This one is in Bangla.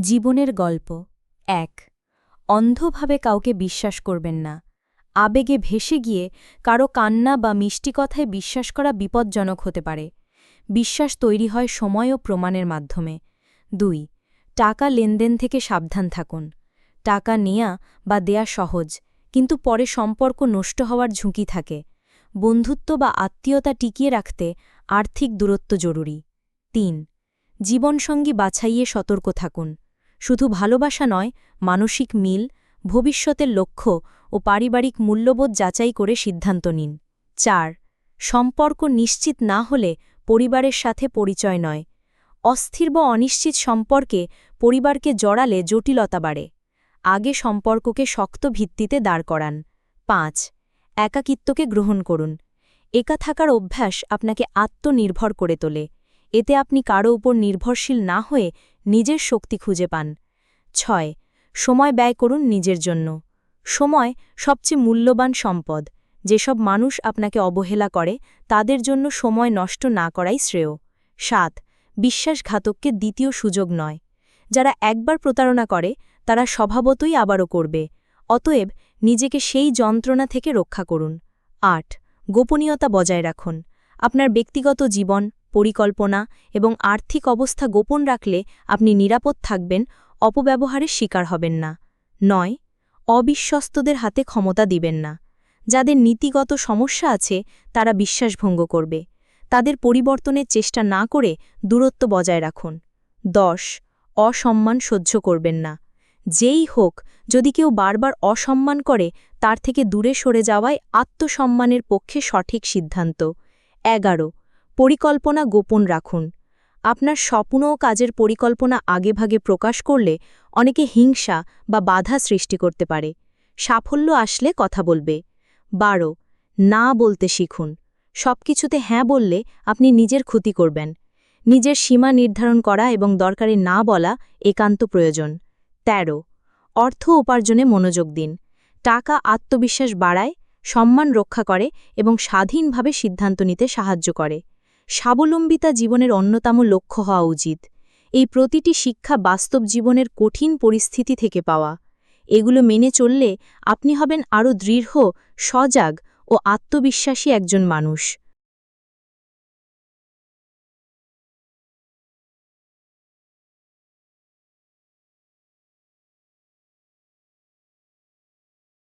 জীবনের গল্প ১ অন্ধভাবে কাউকে বিশ্বাস করবেন না। আবেগে ভেসে গিয়ে কারো কান্না বা মিষ্টি কথায় বিশ্বাস করা বিপজ্জনক হতে পারে। বিশ্বাস তৈরি হয় সময় ও প্রমাণের মাধ্যমে। ২ টাকা লেনদেন থেকে সাবধান থাকুন। টাকা নেয়া বা দেয়া সহজ, কিন্তু পরে সম্পর্ক নষ্ট হওয়ার ঝুঁকি থাকে। বন্ধুত্ব বা আত্মীয়তা টিকিয়ে রাখতে আর্থিক দূরত্ব জরুরি। ৩ জীবনসঙ্গী বাছাইয়ে সতর্ক থাকুন। শুধু ভালোবাসা নয়, মানসিক মিল, ভবিষ্যতের লক্ষ্য ও পারিবারিক মূল্যবোধ যাচাই করে সিদ্ধান্ত নিন। ৪ সম্পর্ক নিশ্চিত না হলে পরিবারের সাথে পরিচয় নয়। অস্থির বা অনিশ্চিত সম্পর্কে পরিবারকে জড়ালে জটিলতা বাড়ে। আগে সম্পর্ককে শক্ত ভিত্তিতে দাঁড় করান। ৫ একাকিত্বকে গ্রহণ করুন। একা থাকার অভ্যাস আপনাকে আত্মনির্ভর করে তোলে। এতে আপনি কারো উপর নির্ভরশীল না হয়ে নিজের শক্তি খুঁজে পান। ৬ সময় ব্যয় করুন নিজের জন্য। সময় সবচেয়ে মূল্যবান সম্পদ। যেসব মানুষ আপনাকে অবহেলা করে তাদের জন্য সময় নষ্ট না করাই শ্রেয়। ৭ বিশ্বাসঘাতককে দ্বিতীয় সুযোগ নয়। যারা একবার প্রতারণা করে তারা স্বভাবতই আবারও করবে। অতএব নিজেকে সেই যন্ত্রণা থেকে রক্ষা করুন। ৮ গোপনীয়তা বজায় রাখুন। আপনার ব্যক্তিগত জীবন, পরিকল্পনা এবং আর্থিক অবস্থা গোপন রাখলে আপনি নিরাপদ থাকবেন, অপব্যবহারের শিকার হবেন না। ৯ অবিশ্বস্তদের হাতে ক্ষমতা দিবেন না। যাদের নীতিগত সমস্যা আছে তারা বিশ্বাসভঙ্গ করবে। তাদের পরিবর্তনের চেষ্টা না করে দূরত্ব বজায় রাখুন। ১০ অসম্মান সহ্য করবেন না। যেই হোক, যদি কেউ বারবার অসম্মান করে তার থেকে দূরে সরে যাওয়াই আত্মসম্মানের পক্ষে সঠিক সিদ্ধান্ত। ১১ পরিকল্পনা গোপন রাখুন। আপনার স্বপ্ন ও কাজের পরিকল্পনা আগেভাগে প্রকাশ করলে অনেকে হিংসা বা বাধা সৃষ্টি করতে পারে। সাফল্য আসলে কথা বলবে। ১২ না বলতে শিখুন। সবকিছুতে হ্যাঁ বললে আপনি নিজের ক্ষতি করবেন। নিজের সীমা নির্ধারণ করা এবং দরকারে না বলা একান্ত প্রয়োজন। ১৩ অর্থ উপার্জনে মনোযোগ দিন। টাকা আত্মবিশ্বাস বাড়ায়, সম্মান রক্ষা করে এবং স্বাধীনভাবে সিদ্ধান্ত নিতে সাহায্য করে। স্বাবলম্বিতা জীবনের অন্যতম লক্ষ্য হওয়া উচিত। এই প্রতিটি শিক্ষা বাস্তব জীবনের কঠিন পরিস্থিতি থেকে পাওয়া। এগুলো মেনে চললে আপনি হবেন আরও দৃঢ়, সজাগ ও আত্মবিশ্বাসী একজন মানুষ।